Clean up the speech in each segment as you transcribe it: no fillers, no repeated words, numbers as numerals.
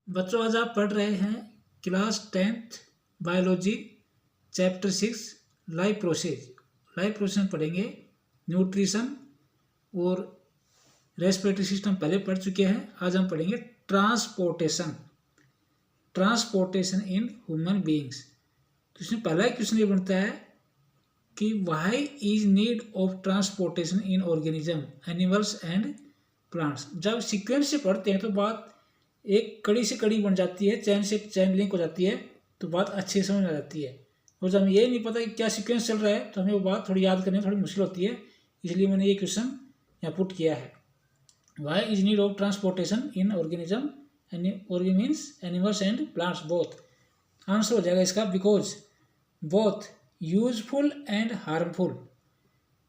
बच्चों, आज आप पढ़ रहे हैं class 10th biology chapter 6 life process. Life process में पढ़ेंगे न्यूट्रिशन और रेस्पिरेटरी सिस्टम पहले पढ़ चुके हैं। आज हम पढ़ेंगे ट्रांसपोर्टेशन इन ह्यूमन बीइंग्स। तो इसमें पहला क्वेश्चन ये बनता है कि why is need of transportation in organism animals and plants. जब सीक्वेंस से पढ़ते हैं तो बात एक कड़ी से कड़ी बन जाती है, चैन से चैन लिंक हो जाती है, तो बात अच्छे से समझ आ जाती है। और जब हमें ये नहीं पता कि क्या सीक्वेंस चल रहा है तो हमें वो बात थोड़ी याद करने में थोड़ी मुश्किल होती है। इसलिए मैंने ये क्वेश्चन यहाँ पुट किया है, why is need of transportation in organism means animals and plants both. Answer हो जाएगा इसका because both useful and harmful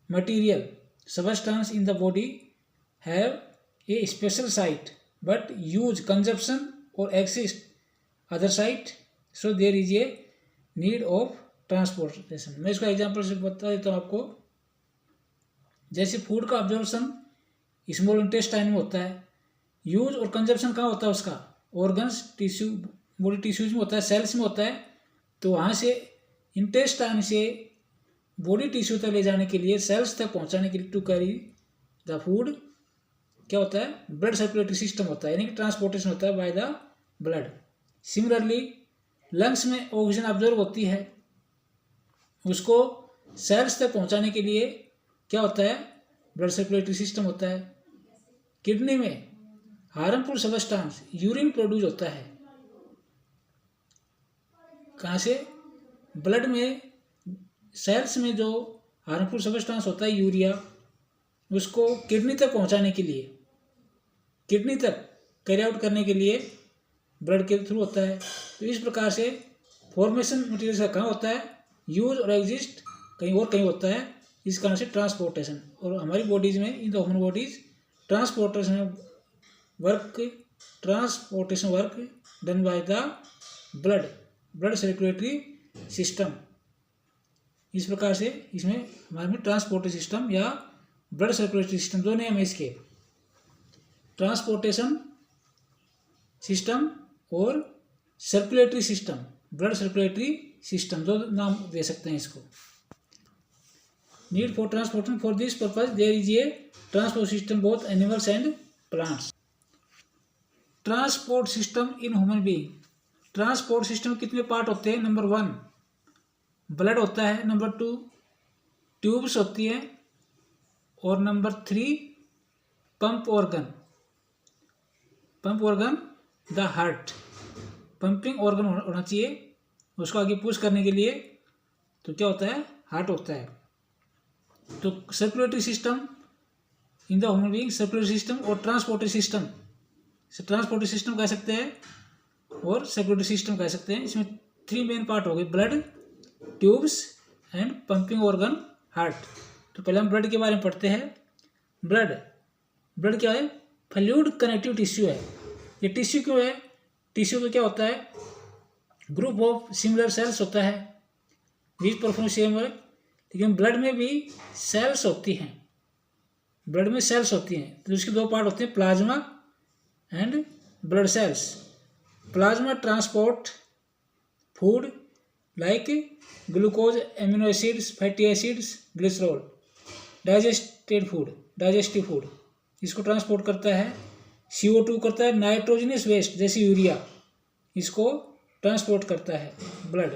material substance in the body have a special site but use consumption or exist other site, so there is a need of transportation। मैं इसका example से बता देता हूँ आपको। जैसे फूड का ऑब्जर्वेशन स्मॉल इंटेस्टाइन में होता है, यूज और कंजप्शन कहाँ होता है उसका, ऑर्गन्स टिश्यू बॉडी टिश्यूज में होता है, सेल्स में होता है। तो वहाँ से इंटेस्टाइन से बॉडी टिश्यू तक ले जाने के लिए, सेल्स तक पहुँचाने के लिए, टू कैरी द फूड क्या होता है, ब्लड सर्कुलेटरी सिस्टम होता है, यानी कि ट्रांसपोर्टेशन होता है bye the blood. Similarly lungs में ऑक्सीजन ऑब्जर्व होती है, उसको सेल्स तक पहुंचाने के लिए क्या होता है, ब्लड सर्कुलेटरी सिस्टम होता है। किडनी में हार्मफुल सबस्टेंस यूरिन प्रोड्यूस होता है, कहाँ से, ब्लड में सेल्स में जो हार्मफुल सबस्टेंस होता है यूरिया, उसको किडनी तक पहुंचाने के लिए, किडनी तक कैरी आउट करने के लिए ब्लड के थ्रू होता है। तो इस प्रकार से फॉर्मेशन मटेरियल का कहाँ होता है, यूज और एग्जिस्ट कहीं और कहीं होता है। इस कारण से ट्रांसपोर्टेशन, और हमारी बॉडीज में in the human bodies transportation work done by the blood circulatory system. इस प्रकार से इसमें हमारे में ट्रांसपोर्टेशन सिस्टम या ब्लड सर्कुलेटरी सिस्टम दो नेम है इसके, ट्रांसपोर्टेशन सिस्टम और circulatory system, blood circulatory system, दो नाम दे सकते हैं इसको। Need for transportation, for this purpose there is a transport system both animals and plants. Transport system in human being. Transport system कितने पार्ट होते हैं, नंबर 1 ब्लड होता है, नंबर 2 ट्यूब्स होती है, और number 3 pump organ the heart, pumping organ होना चाहिए उसको आगे पुश करने के लिए। तो क्या होता है, हार्ट होता है। तो circulatory system in the human being, circulatory system और ट्रांसपोर्टरी सिस्टम कह सकते हैं और सर्कुलेटरी सिस्टम कह सकते हैं। इसमें 3 मेन पार्ट हो गए, blood, tubes and pumping organ heart. तो पहले हम ब्लड के बारे में पढ़ते हैं। ब्लड क्या है, फ्लूइड कनेक्टिव टिश्यू है। ये टिश्यू क्यों है, टिश्यू में क्या होता है, ग्रुप ऑफ सिमिलर सेल्स होता है विच परफॉर्म सेम वर्क। लेकिन ब्लड में भी सेल्स होती हैं, तो इसके 2 पार्ट होते हैं, plasma and blood cells. Plasma transport food like glucose, amino acids, fatty acids, glycerol, digestive food इसको ट्रांसपोर्ट करता है। CO2 करता है, नाइट्रोजनस वेस्ट जैसे यूरिया, इसको ट्रांसपोर्ट करता है ब्लड।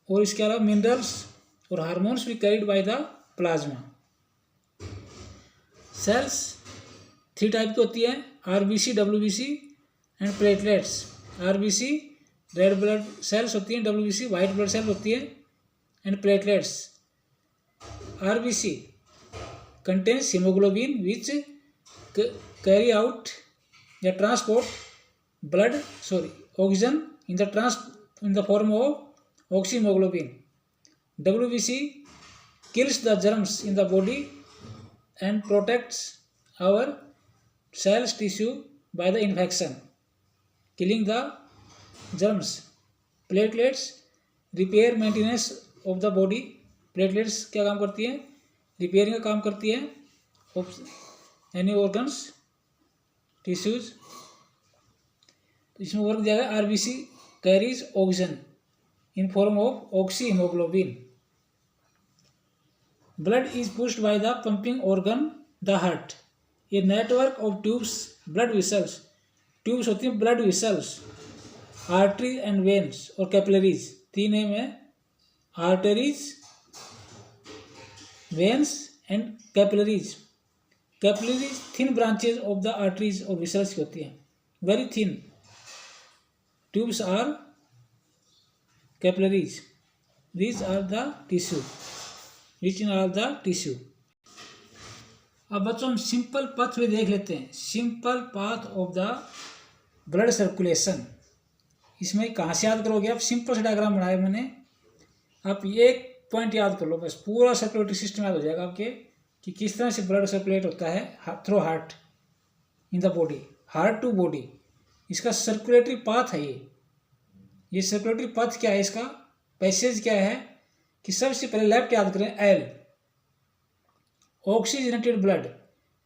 और इसके अलावा मिनरल्स और हार्मोन्स भी carried by the plasma. Cells 3 type की होती है, RBC, WBC and platelets. RBC red blood cells होती हैं, WBC वाइट ब्लड सेल होती है, and platelets. RBC contains hemoglobin which carry out the transport oxygen in the form of oxyhemoglobin. WBC kills the germs in the body and protects our cells tissue by the infection, killing the germs. Platelets repair maintenance of the body. Platelets क्या काम करती है, repairing का काम करती है of any organs tissues. तो इसमें वर्क दिया गया RBC carries oxygen in form of oxy haemoglobin. Blood is pushed by the pumping organ the heart. ये network of tubes blood vessels, tubes होती हैं blood vessels, artery and veins और capillaries, तीन है में arteries, veins and capillaries. Capillaries thin branches of the arteries और vessels की होती हैं, very thin. Tubes are capillaries, these are the tissue, which are the tissue। अब बच्चों हम सिंपल पाथ में देख लेते हैं, simple path of the blood circulation. इसमें कहाँ से याद करोगे आप, सिंपल सा डायग्राम बनाया मैंने, आप ये एक पॉइंट याद कर लो बस, पूरा सर्कुलेटरी सिस्टम याद हो जाएगा आपके कि किस तरह से ब्लड सर्कुलेट होता है through heart in the body, heart to body. इसका सर्कुलेटरी पाथ है ये सर्कुलेटरी पाथ क्या है, इसका पैसेज क्या है कि सबसे पहले लेफ्ट याद करें, L oxygenated blood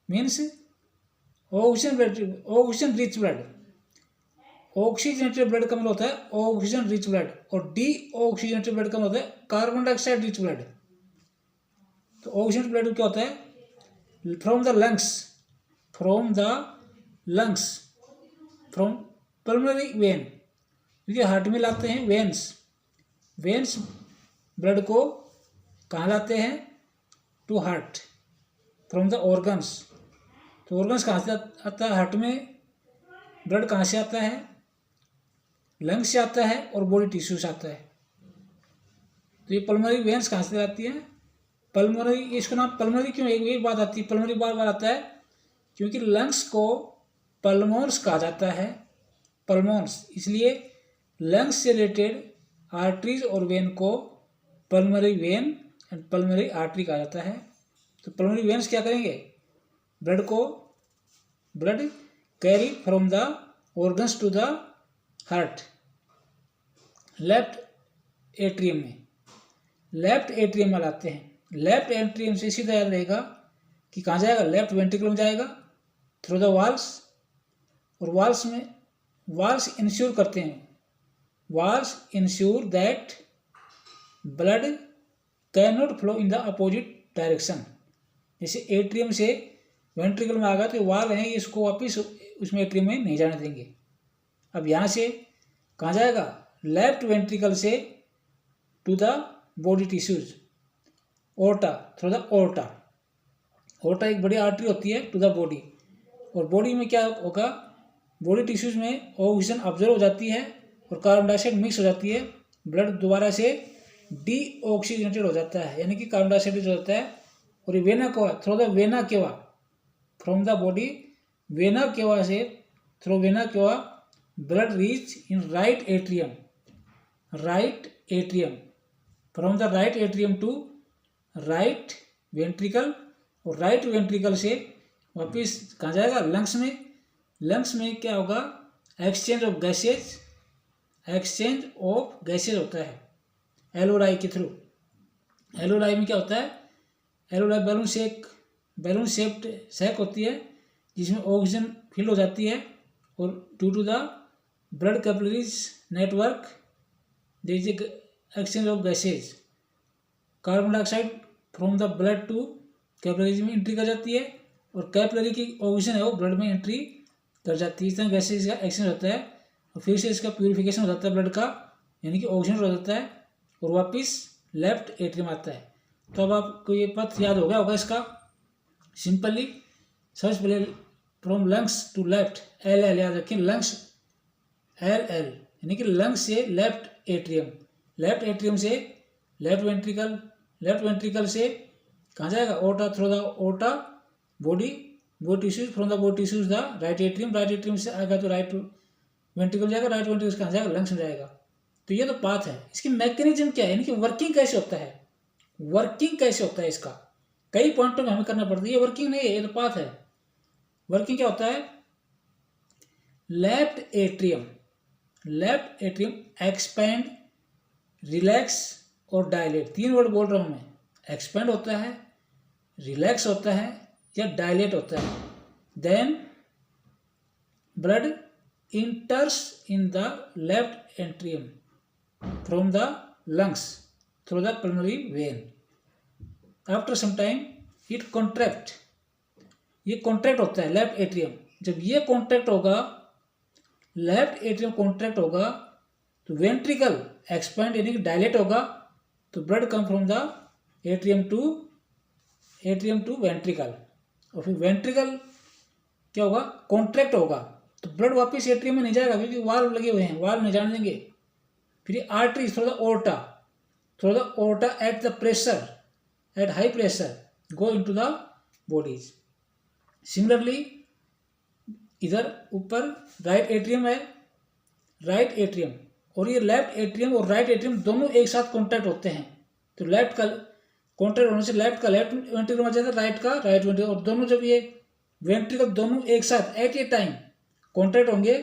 means oxygen rich blood. Oxygenated blood का मतलब होता है ऑक्सीजन रिच ब्लड, और डी ऑक्सीजनेटेड ब्लड का मतलब होता है कार्बन डाइऑक्साइड रिच ब्लड। तो ऑक्सीजनेटेड ब्लड क्या होता है, from the lungs, from the lungs, from pulmonary vein, क्योंकि हार्ट में लाते हैं वेन्स, वेन्स ब्लड को कहाँ लाते हैं, to heart, from the organs. तो ऑर्गन्स कहाँ से आता है, हार्ट में ब्लड कहाँ से आता है, लंग्स से आता है और बॉडी टिश्यू से आता है। तो ये पल्मोनरी वेन्स कहाँ से आती है, पल्मोनरी, इसका नाम पल्मोनरी क्यों एक बात आती है, पल्मोनरी बार बार आता है क्योंकि लंग्स को पल्मोन्स कहा जाता है, पल्मोन्स, इसलिए लंग्स से रिलेटेड आर्टरीज और वेन को pulmonary vein and pulmonary artery कहा जाता है। तो पल्मोनरी वेन्स क्या करेंगे, blood carry from the organs to the heart. Left atrium में, लेफ्ट एट्रियम में लाते हैं, लेफ्ट एट्रियम से सीधा याद रहेगा कि कहाँ जाएगा, लेफ्ट वेंट्रिकल में जाएगा थ्रू द वाल्स, और वाल्स में वाल्स इंश्योर करते हैं, valves ensure that blood can not flow in the opposite direction. जैसे एट्रियम से वेंट्रिकल में आ गया तो वाल है इसको वापिस उसमें एट्रियम में नहीं जाने देंगे। अब यहाँ से कहाँ जाएगा, लेफ्ट वेंट्रिकल से to the body tissues, aorta, through the aorta. Aorta एक बड़ी आर्टरी होती है टू द बॉडी, और बॉडी में क्या होगा, बॉडी टिश्यूज में ऑक्सीजन ऑब्जर्व हो जाती है और कार्बन डाइऑक्साइड मिक्स हो जाती है, ब्लड दोबारा से डी ऑक्सीजनेटेड हो जाता है, यानी कि कार्बन डाइऑक्साइड हो जाता है। और ये vena cava, through the vena cava, from the body vena cava से, through vena cava blood reach in right atrium, right atrium, from the right atrium to right ventricle, और राइट वेंट्रिकल से वापिस कहाँ जाएगा, लंग्स में। Lungs में क्या होगा, exchange of gases, exchange of gases होता है एलोराई के थ्रू। एलोराई में क्या होता है, एलोराई बैलून शेप्ड सैक होती है जिसमें ऑक्सीजन फिल हो जाती है, और due to the blood capillaries network there is exchange of gases, carbon dioxide from the blood to capillaries में एंट्री कर जाती है, और कैपिलरी की ऑक्सीजन है वो ब्लड में एंट्री कर जाती है। इस तरह गैसेज का एक्सचेंज होता है, और फिर से इसका प्यूरिफिकेशन हो जाता है ब्लड का, यानी कि ऑक्सीजन हो जाता है और वापस लेफ्ट एट्रियम आता है। तो अब आपको ये पथ याद हो गया होगा इसका, सिंपली सबसे पहले from lungs to left, L L याद रखें, लंग्स एल एल, यानी कि लंग्स से लेफ्ट एट्रियम, लेफ्ट एट्रियम से लेफ्ट वेंट्रिकल, लेफ्ट वेंट्रिकल से कहाँ जाएगा, aorta, through the aorta body tissues, from the body tissues the right atrium, right atrium से आएगा तो राइट वेंट्रिकल जाएगा, राइट वेंट्रिकल से कहाँ जाएगा, लंग्स में जाएगा। तो ये तो पाथ है। इसकी मैकेनिज्म क्या है, यानी कि वर्किंग कैसे होता है, वर्किंग कैसे होता है इसका कई पॉइंटों में हमें करना पड़ता है। ये वर्किंग नहीं है, ये तो पाथ है। वर्किंग क्या होता है, लेफ्ट एट्रियम एक्सपैंड, रिलैक्स और डायलेट, तीन वर्ड बोल रहा हूँ मैं। एक्सपैंड होता है, रिलैक्स होता है या डायलेट होता है। Then blood enters in the left atrium from the lungs through the pulmonary vein. After some time it contract. ये कॉन्ट्रैक्ट होता है लेफ्ट एट्रियम. जब ये कॉन्ट्रैक्ट होगा, लेफ्ट एट्रियम कॉन्ट्रैक्ट होगा, तो वेंट्रिकल एक्सपेंड यानी कि डायलेट होगा, तो blood come from the atrium to ventricle. और फिर वेंट्रिकल क्या होगा, कॉन्ट्रैक्ट होगा, तो ब्लड वापस एट्रियम में नहीं जाएगा क्योंकि वाल्व लगे हुए हैं, वाल्व नहीं जाने देंगे. फिर artery through the aorta at the pressure, at high pressure go into the bodies. Similarly इधर ऊपर राइट एट्रियम है, राइट एट्रियम और ये लेफ्ट एट्रियम और राइट एट्रियम दोनों एक साथ कॉन्टैक्ट होते हैं. तो लेफ्ट का कॉन्टैक्ट होने से लेफ्ट का लेफ्ट वेंट्रिकल में जाता है, राइट का राइट वेंट्रिकल, और दोनों जब ये वेंट्रिकल दोनों एक साथ एट ए टाइम कॉन्टैक्ट होंगे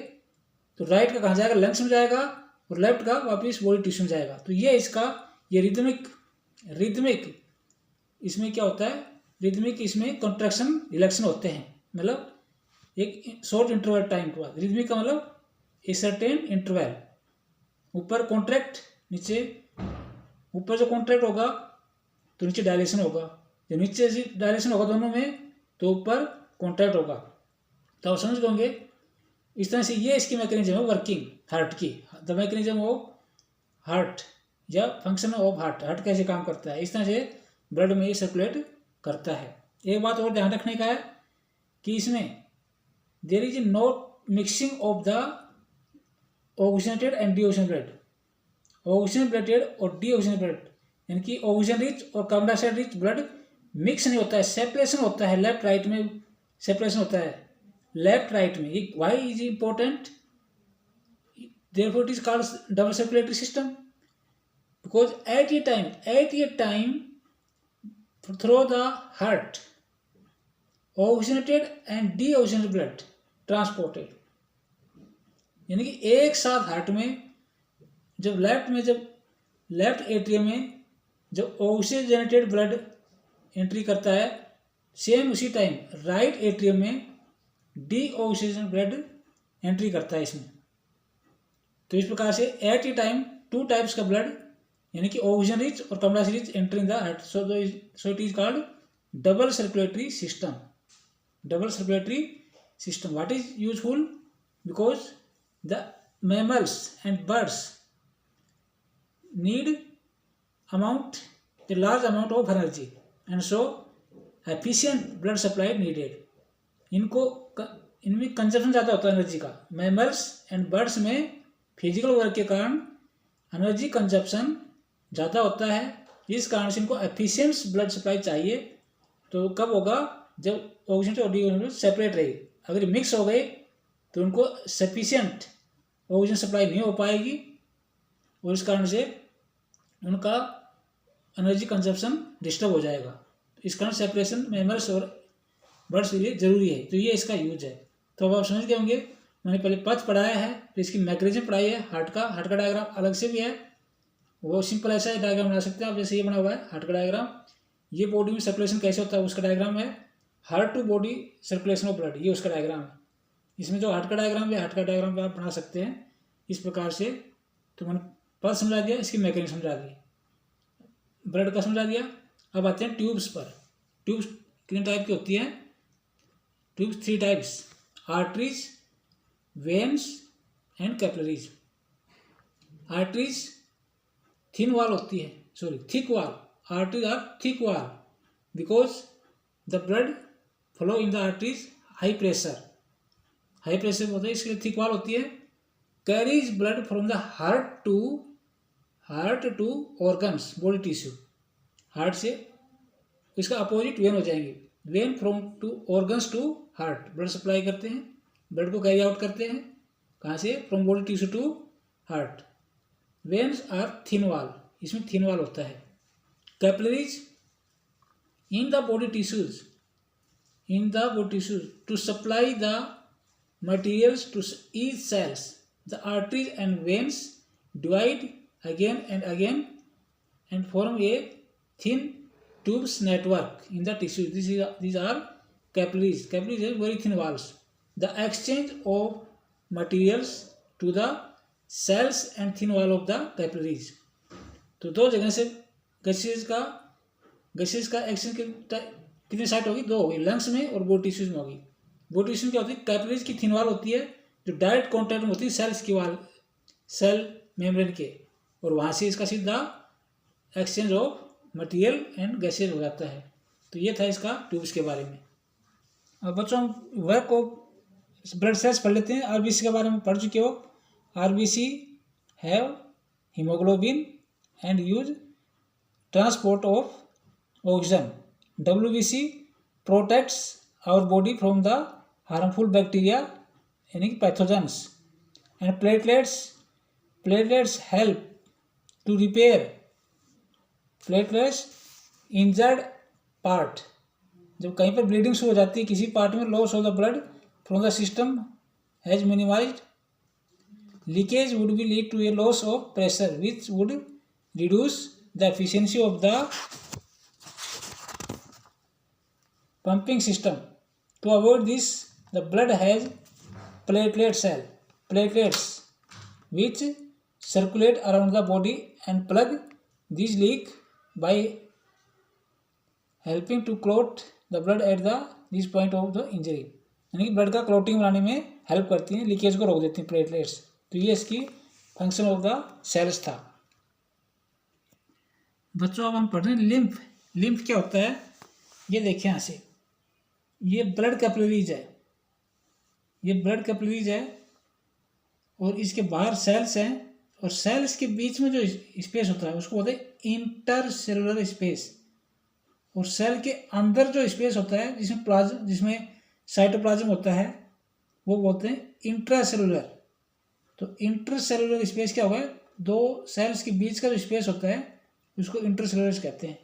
तो राइट का कहाँ जाएगा, लंग्स में जाएगा, और लेफ्ट का वापिस बॉडी टिश्यू में जाएगा. तो ये इसका ये रिदमिक इसमें क्या होता है, रिदमिक इसमें कॉन्ट्रैक्शन रिलैक्शन होते हैं, मतलब एक शॉर्ट इंटरवल टाइम के बाद. रिदमिक का मतलब ए सर्टेन इंटरवल, ऊपर कॉन्ट्रैक्ट नीचे, ऊपर जो कॉन्ट्रैक्ट होगा तो नीचे डायलेशन होगा, जब नीचे से डायलेशन होगा दोनों में तो ऊपर कॉन्ट्रैक्ट होगा. तो आप समझ गए इस तरह से. ये इसकी मैकेनिज्म है वर्किंग हार्ट की, द मैकेनिज्म ऑफ हार्ट या फंक्शन ऑफ हार्ट कैसे काम करता है. इस तरह से ब्लड में ये सर्कुलेट करता है. एक बात और ध्यान रखने का है कि इसमें there is no mixing of the oxygenated and deoxygenated blood. Oxygen और डीऑक्सीजनेटेड ब्लड यानी कि ऑक्सीजन रिच और carbon dioxide rich blood mix नहीं होता है, सेपरेशन होता है. लेफ्ट राइट में सेपरेशन होता है, लेफ्ट राइट में. Why is important, therefore it is called double circulatory system, because at a time through the heart oxygenated and deoxygenated blood transported. यानी कि एक साथ हार्ट में जब लेफ्ट एट्रियम में जब ऑक्सीजनेटेड ब्लड एंट्री करता है, सेम उसी टाइम राइट एट्रियम में डीऑक्सीजनेटेड ब्लड एंट्री करता है इसमें. तो इस प्रकार से at a time two types का ब्लड यानी कि ऑक्सीजन रिच और carbon dioxide rich entering the heart, so it is called double circulatory system. Double circulatory system what is useful, because the mammals and birds need a large amount of energy and so efficient blood supply needed. इनमें consumption ज़्यादा होता है energy का. Mammals and birds में physical work के कारण energy consumption ज़्यादा होता है, इस कारण से इनको एफिशिएंट ब्लड सप्लाई चाहिए. तो कब होगा, जब ऑक्सीजन और डीऑक्सीजन सेपरेट रहे. अगर मिक्स हो गए तो उनको सफिशिएंट ऑक्सीजन सप्लाई नहीं हो पाएगी और इस कारण से उनका एनर्जी कंजप्शन डिस्टर्ब हो जाएगा. इस कारण सेपरेशन मैमल्स और बर्ड्स के लिए जरूरी है. तो ये इसका यूज है. तो अब आप समझ गए होंगे, मैंने पहले पथ पढ़ाया है, फिर इसकी मैकेनिज्म पढ़ाई है. हार्ट का डायग्राम अलग से भी है, वो सिंपल ऐसा ही डायग्राम बना सकते हैं आप, जैसे ये बना हुआ है हार्ट का डायग्राम. ये बॉडी में सर्कुलेशन कैसे होता है उसका डायग्राम है. Heart to body circulation of blood, ये उसका डायग्राम है. इसमें जो हार्ट का डायग्राम है, हार्ट का डायग्राम आप बना सकते हैं इस प्रकार से. तो मैंने पथ समझा दिया, इसकी मैकेनिज्म समझा दी, ब्लड का समझा दिया. अब आते हैं ट्यूब्स पर. ट्यूब्स कितने टाइप की होती हैं, tubes 3 types, arteries, veins and capillaries. Arteries thin wall होती है, thick wall. Arteries are thick wall because the blood flow in the arteries high pressure होता है, इसके लिए थिक वॉल होती है. Carries blood from the heart to organs body tissue. Heart से इसका अपोजिट वेन हो जाएंगे. Vein from to organs to heart blood supply करते हैं, ब्लड को कैरी आउट करते हैं. कहाँ से, from body tissue to heart. Veins are thin wall, इसमें थिन वॉल होता है. Capillaries in the body tissues to supply the materials to each cells. The arteries and veins divide again and form a thin tubes network in the tissue. These are capillaries. Capillaries are very thin walls. The exchange of materials to the cells and thin wall of the capillaries. तो दो जगह से gases का action कितनी site होगी? दो होगी, lungs में और बॉडी टिश्यूज में होगी। बॉडी टिश्यू क्या होती है? कैपिलरीज की थिन वॉल होती है जो डायरेक्ट कॉन्टैक्ट में होती है सेल्स की वॉल, सेल मेम्ब्रेन के, और वहाँ से इसका सीधा exchange of material and gases हो जाता है। तो ये था इसका ट्यूब्स के बारे में। अब बच्चों हम वर्क ऑफ ब्लड सेल्स पढ़ लेते हैं। आरबीसी के बारे में पढ़ चुके हो। RBC have haemoglobin and use transport of oxygen. WBC protects our body from the harmful bacteria यानी कि pathogens. And platelets help to repair platelets injured part. जब कहीं पर ब्लीडिंग शुरू हो जाती है किसी पार्ट में, loss of the blood from the system has minimised, leakage would be lead to a loss of pressure which would reduce the efficiency of the pumping system. To avoid this, the blood has platelets which circulate around the body and plug these leak by helping to clot the blood at this point of the injury. यानी कि blood का clotting बनाने में help करती हैं, leakage को रोक देती हैं प्लेटलेट्स। तो ये इसकी फंक्शन ऑफ द सेल्स था। बच्चों अब हम पढ़ रहे हैं लिम्फ। लिम्फ क्या होता है? ये देखिए यहाँ से, ये ब्लड कैपिलरीज है, ये ब्लड कैपिलरीज है और इसके बाहर सेल्स हैं, और सेल्स के बीच में जो स्पेस होता है उसको बोलते हैं इंटरसेलुलर स्पेस। और सेल के अंदर जो स्पेस होता है जिसमें साइटोप्लाज्म होता है वो बोलते हैं इंट्रासेलुलर। तो इंटरसेलुलर स्पेस क्या होगा? दो सेल्स के बीच का जो स्पेस होता है उसको इंटरसेलुलर कहते हैं।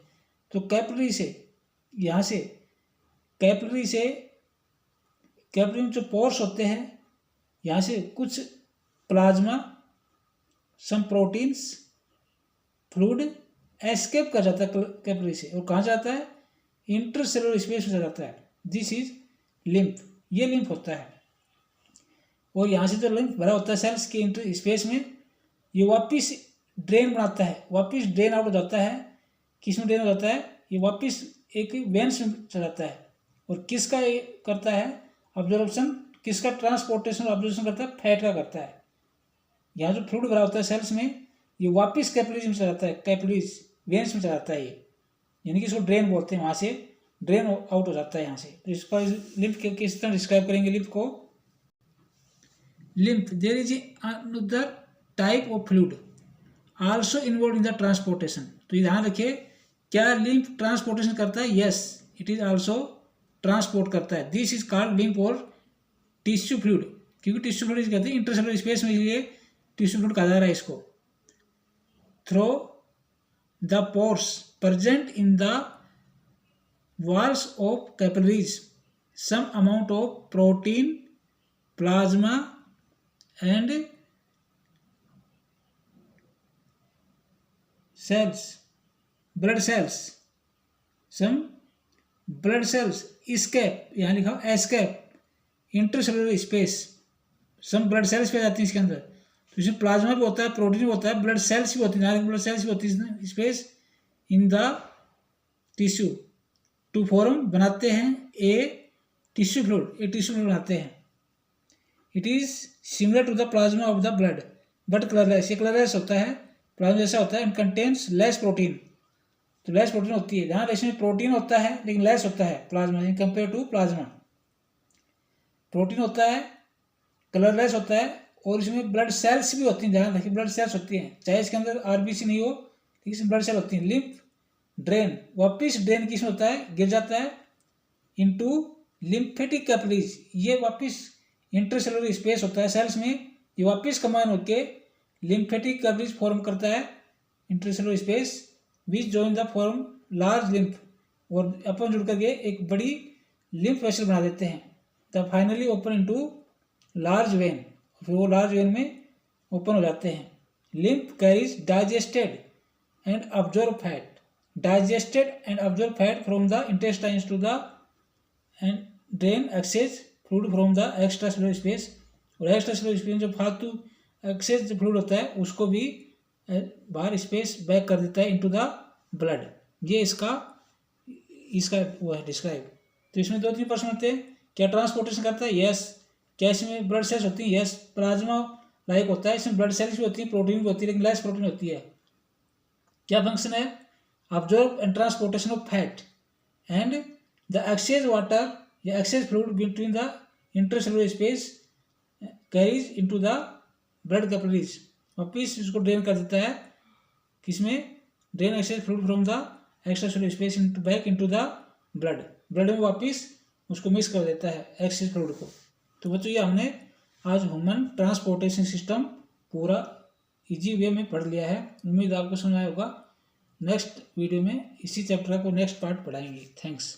तो कैपिलरी से यहाँ से कैपिलरी में जो पोर्स होते हैं यहाँ से कुछ plasma, some proteins, fluid escape कर जाता है कैपिलरी से, और कहाँ जाता है? इंटरसेलुलर स्पेस में जाता है। This is lymph. ये लिम्फ होता है। और यहाँ से जो लिम्फ भरा होता है सेल्स के इंटर स्पेस में, ये वापिस ड्रेन बनाता है, वापिस ड्रेन आउट हो जाता है। किस में ड्रेन हो जाता है? ये वापिस एक वेन्स में चला जाता है। और किसका ये करता है ऑब्जर्वेशन? किसका ट्रांसपोर्टेशन ऑब्जर्वेशन करता है? फैट का करता है। यहाँ जो फ्लूइड भरा होता है सेल्स में, ये वापिस कैपिलरीज में चला जाता है, कैपिलरीज वेन्स में चला जाता है ये, यानी कि इसको ड्रेन बोलते हैं। वहाँ से ड्रेन आउट हो जाता है यहाँ से। तो इसका लिम्फ किस तरह डिस्क्राइब करेंगे लिम्फ को? Lymph, there is another type of fluid also involve in the transportation. तो ध्यान रखिए, क्या लिम्फ ट्रांसपोर्टेशन करता है? Yes, it is also transport करता है। दिस इज कॉल्ड लिम्फ और टिश्यू फ्लूइड, क्योंकि टिश्यू फ्लूइड कहते हैं इंटरसेलुलर स्पेस में, इसलिए टिश्यू फ्लूइड कहा जा रहा है इसको। Through the pores present in the walls of capillaries some amount of protein, plasma and cells, blood cells, some blood cells escape, यहाँ लिखा escape intercellular space, some blood cells पे जाती हैं इसके अंदर। तो इसमें प्लाज्मा भी होता है, प्रोटीन भी होता है, ब्लड सेल्स भी होती है, ब्लड सेल्स भी होती है space in the tissue to form, बनाते हैं a tissue fluid, a tissue fluid बनाते हैं। It is similar to the plasma of the blood but colourless, ये कलरलेस होता है, प्लाज्मा जैसा होता है। एंड कंटेन्स लेस प्रोटीन, तो लेस प्रोटीन होती है। जहाँ इसमें प्रोटीन होता है लेकिन लेस होता है plasma in compare to plasma. Protein होता है, कलरलेस होता है, और इसमें ब्लड सेल्स भी होती हैं। ध्यान रखिए, ब्लड सेल्स होती हैं, चाहे इसके अंदर आरबीसी नहीं हो लेकिन इसमें ब्लड सेल होती हैं। लिम्फ ड्रेन, वापिस ड्रेन किस में होता है? गिर जाता है इनटू लिम्फेटिक कैपिलरीज। ये वापिस इंटरसेलुलर स्पेस होता है सेल्स में, ये वापिस कंबाइन होके लिम्फेटिक कैपिलरीज फॉर्म करता है, intercellular space which join the form large lymph, और अपन जुड़ करके एक बड़ी लिम्फ वेसल बना देते हैं। The finally open into large when, फिर वो लार्ज वेन में ओपन हो जाते हैं। Lymph carries digested and absorb fat, digested and absorb fat from the intestines to the and drain excess fluid from the extracellular space और extra cellular space जो फालतू access जो फ्लूइड होता है उसको भी बाहर स्पेस बैक कर देता है इनटू द ब्लड। ये इसका वो है डिस्क्राइब। तो इसमें 2-3 प्रश्न होते हैं, क्या ट्रांसपोर्टेशन करता है? यस। क्या इसमें ब्लड सेल्स होती हैं? यस। प्लाज्मा लाइक होता है, इसमें ब्लड सेल्स भी होती है, प्रोटीन भी होती है, लेकिन लेस प्रोटीन होती है। क्या फंक्शन है? Observe and transportation of fat and the exchange water या exchange fluid between the intercellular space carries into the blood capillaries. वापिस इसको ड्रेन कर देता है, किसमें? Drain exchange fluid from the extra cellular space back into the blood में वापिस उसको मिक्स कर देता है एक्सचेंज फ्लूइड को। तो बच्चों ये हमने आज ह्यूमन ट्रांसपोर्टेशन सिस्टम पूरा इजी वे में पढ़ लिया है। उम्मीद आपको समझ आया होगा। नेक्स्ट वीडियो में इसी चैप्टर को नेक्स्ट पार्ट पढ़ाएंगे। थैंक्स।